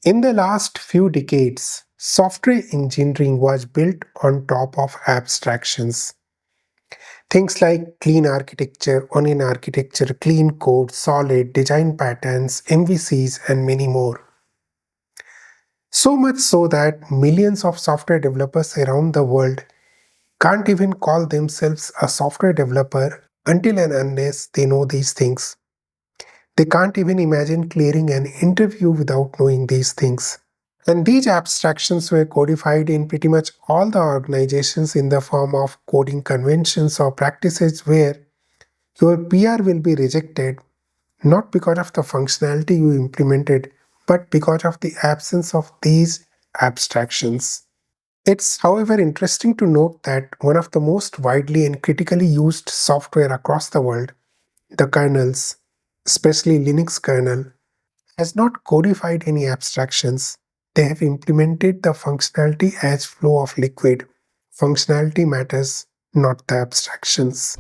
In the last few decades, software engineering was built on top of abstractions. Things like clean architecture, onion architecture, clean code, solid, design patterns, MVCs, and many more. So much so that millions of software developers around the world can't even call themselves a software developer until and unless they know these things. They can't even imagine clearing an interview without knowing these things. And these abstractions were codified in pretty much all the organizations in the form of coding conventions or practices where your PR will be rejected not because of the functionality you implemented, but because of the absence of these abstractions. It's, however, interesting to note that one of the most widely and critically used software across the world, the kernels, especially Linux kernel, has not codified any abstractions. They have implemented the functionality as flow of liquid. Functionality matters, not the abstractions.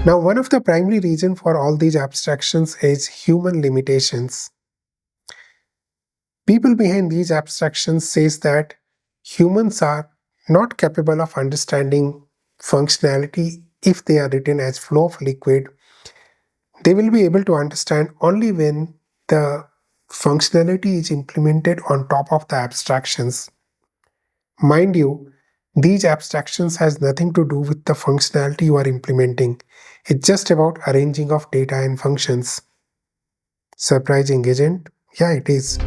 Now, one of the primary reasons for all these abstractions is human limitations. People behind these abstractions says that humans are not capable of understanding functionality if they are written as flow of liquid. They will be able to understand only when the functionality is implemented on top of the abstractions. Mind you, these abstractions has nothing to do with the functionality you are implementing. It's just about arranging of data and functions. Surprising, isn't? Yeah, it is.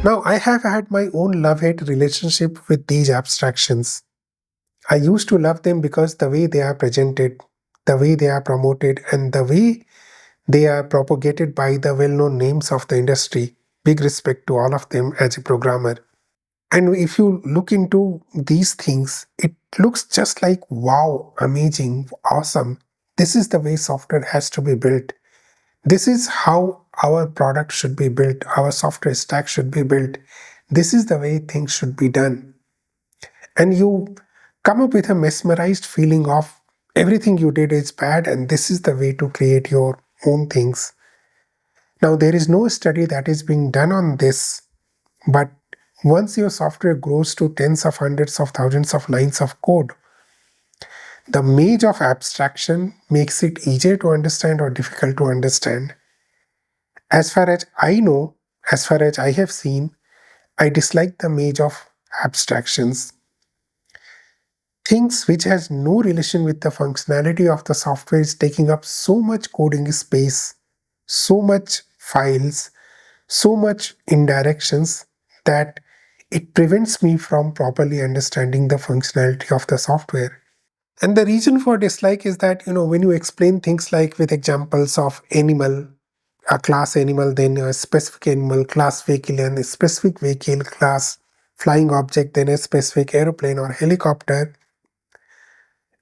Now, I have had my own love-hate relationship with these abstractions. I used to love them because the way they are presented, the way they are promoted, and the way they are propagated by the well-known names of the industry. Big respect to all of them as a programmer. And if you look into these things, it looks just like wow, amazing, awesome. This is the way software has to be built. This is how our product should be built, our software stack should be built. This is the way things should be done. And you come up with a mesmerized feeling of everything you did is bad and this is the way to create your own things. Now, there is no study that is being done on this, but once your software grows to tens of hundreds of thousands of lines of code, the maze of abstraction makes it easier to understand or difficult to understand. As far as I know, as far as I have seen, I dislike the maze of abstractions. Things which has no relation with the functionality of the software is taking up so much coding space, so much files, so much indirections that it prevents me from properly understanding the functionality of the software. And the reason for dislike is that, when you explain things like with examples of animal, a class animal, then a specific animal, class vehicle, and a specific vehicle, class flying object, then a specific aeroplane or helicopter,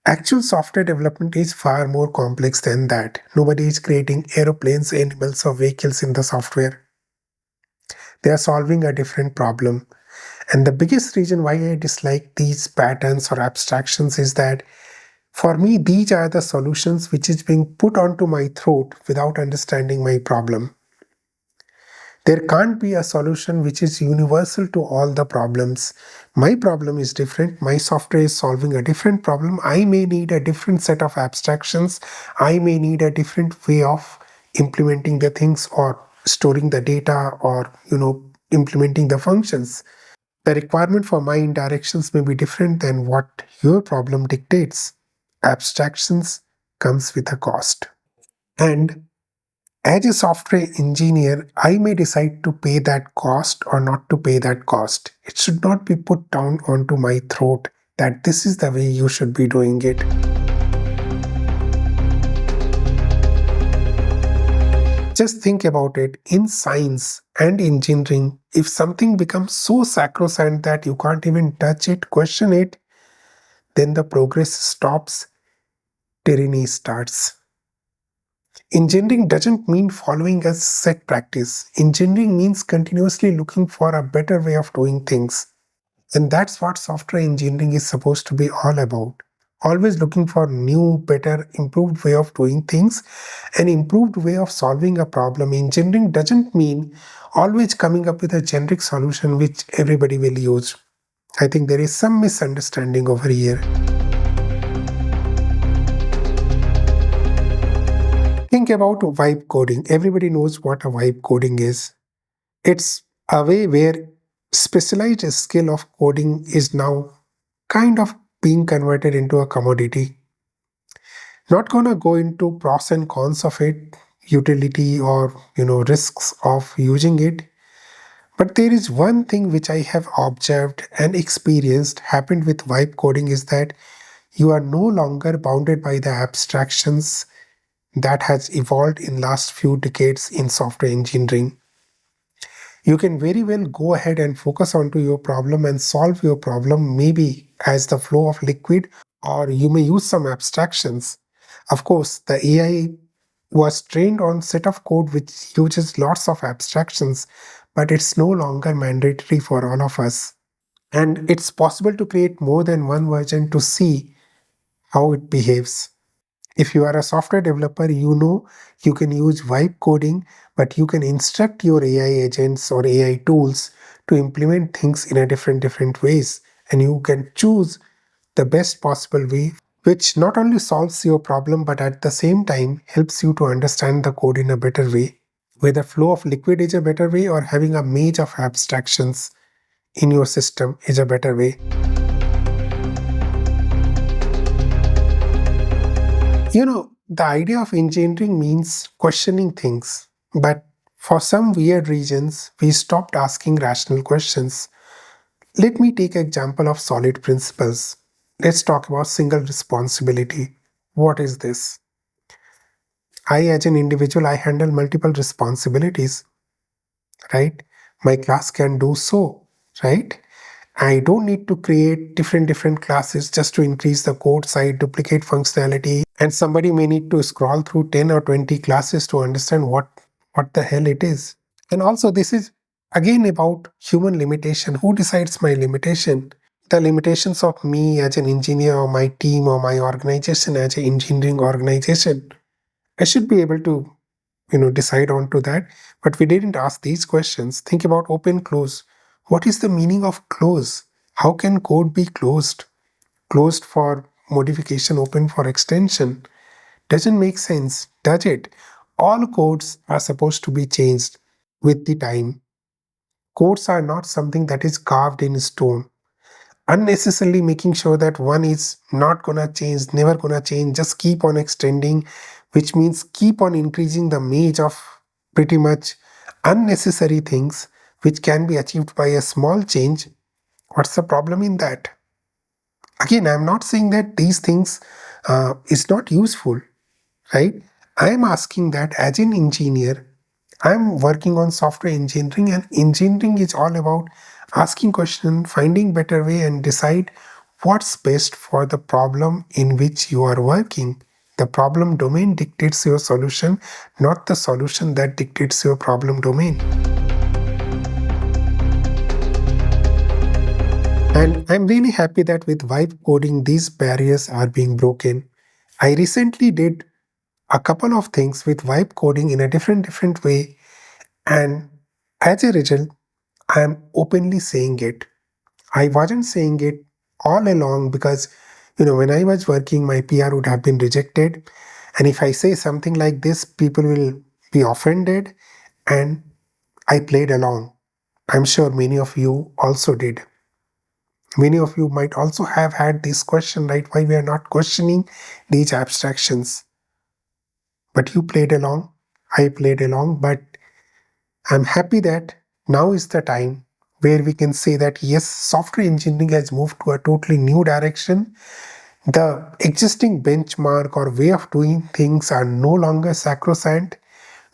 actual software development is far more complex than that. Nobody is creating aeroplanes, animals, or vehicles in the software. They are solving a different problem. And the biggest reason why I dislike these patterns or abstractions is that for me, these are the solutions which is being put onto my throat without understanding my problem. There can't be a solution which is universal to all the problems. My problem is different. My software is solving a different problem. I may need a different set of abstractions. I may need a different way of implementing the things or storing the data or, implementing the functions. The requirement for my indirections may be different than what your problem dictates. Abstractions comes with a cost. And as a software engineer, I may decide to pay that cost or not to pay that cost. It should not be put down onto my throat that this is the way you should be doing it. Just think about it. In science and engineering, if something becomes so sacrosanct that you can't even touch it, question it, then the progress stops, tyranny starts. Engineering doesn't mean following a set practice. Engineering means continuously looking for a better way of doing things. And that's what software engineering is supposed to be all about. always looking for new, better, improved way of doing things, an improved way of solving a problem. Engineering doesn't mean always coming up with a generic solution which everybody will use. I think there is some misunderstanding over here. Think about vibe coding. Everybody knows what a vibe coding is. It's a way where specialized skill of coding is now kind of being converted into a commodity. Not gonna go into pros and cons of it, utility or risks of using it. But there is one thing which I have observed and experienced happened with vibe coding is that you are no longer bounded by the abstractions that has evolved in last few decades in software engineering. You can very well go ahead and focus onto your problem and solve your problem maybe as the flow of liquid, or you may use some abstractions. Of course, the AI was trained on set of code which uses lots of abstractions, but it's no longer mandatory for all of us. And it's possible to create more than one version to see how it behaves. If you are a software developer, you know you can use vibe coding, but you can instruct your AI agents or AI tools to implement things in a different ways. And you can choose the best possible way, which not only solves your problem, but at the same time helps you to understand the code in a better way. Whether flow of liquid is a better way or having a maze of abstractions in your system is a better way. The idea of engineering means questioning things, but for some weird reasons, we stopped asking rational questions. Let me take an example of solid principles. Let's talk about single responsibility. What is this? I, as an individual, I handle multiple responsibilities, right? My class can do so, right? I don't need to create different classes just to increase the code size, duplicate functionality, and somebody may need to scroll through 10 or 20 classes to understand what the hell it is. And also this is again about human limitation. Who decides my limitation? The limitations of me as an engineer or my team or my organization as an engineering organization. I should be able to decide on to that. But we didn't ask these questions. Think about open close. What is the meaning of close? How can code be closed? Closed for modification, open for extension. Doesn't make sense, does it? All codes are supposed to be changed with the time. Codes are not something that is carved in stone. Unnecessarily making sure that one is not gonna change, never gonna change, just keep on extending, which means keep on increasing the maze of pretty much unnecessary things which can be achieved by a small change. What's the problem in that? Again, I'm not saying that these things is not useful, right? I am asking that as an engineer, I'm working on software engineering, and engineering is all about asking questions, finding better way, and decide what's best for the problem in which you are working. The problem domain dictates your solution, not the solution that dictates your problem domain. And I'm really happy that with vibe coding, these barriers are being broken. I recently did a couple of things with vibe coding in a different way, and as a result, I am openly saying it. I wasn't saying it all along because, when I was working, my PR would have been rejected. And if I say something like this, people will be offended. And I played along. I'm sure many of you also did. Many of you might also have had this question, right? Why we are not questioning these abstractions? But you played along. I played along. But I'm happy that now is the time where we can say that yes, software engineering has moved to a totally new direction. The existing benchmark or way of doing things are no longer sacrosanct.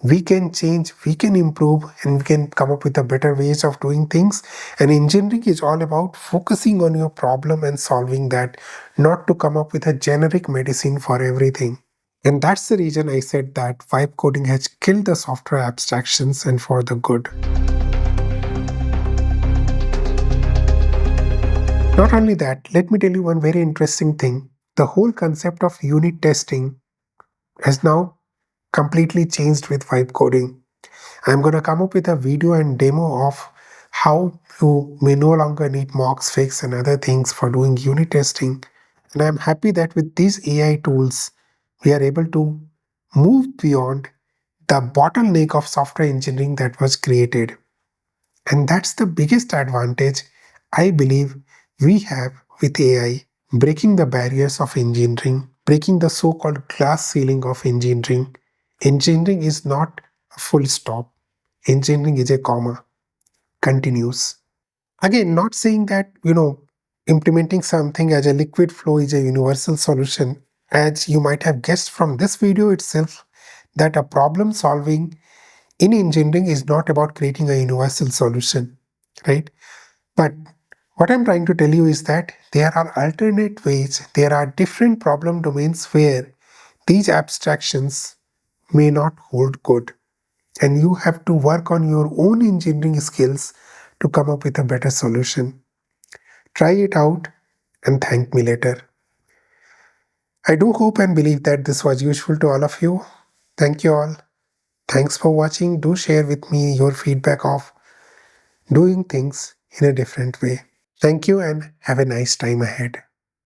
We can change, we can improve, and we can come up with the better ways of doing things. And engineering is all about focusing on your problem and solving that, not to come up with a generic medicine for everything. And that's the reason I said that vibe coding has killed the software abstractions and for the good. Not only that, let me tell you one very interesting thing. The whole concept of unit testing has now completely changed with vibe coding. I'm going to come up with a video and demo of how you may no longer need mocks, fix, and other things for doing unit testing. And I'm happy that with these AI tools, we are able to move beyond the bottleneck of software engineering that was created. And that's the biggest advantage I believe we have with AI, breaking the barriers of engineering, breaking the so called glass ceiling of engineering. Engineering is not a full stop, engineering is a comma, continues. Again, not saying that, implementing something as a liquid flow is a universal solution, as you might have guessed from this video itself, that a problem solving in engineering is not about creating a universal solution, right? But what I'm trying to tell you is that there are alternate ways, there are different problem domains where these abstractions may not hold good. And you have to work on your own engineering skills to come up with a better solution. Try it out and thank me later. I do hope and believe that this was useful to all of you. Thank you all. Thanks for watching. Do share with me your feedback of doing things in a different way. Thank you and have a nice time ahead.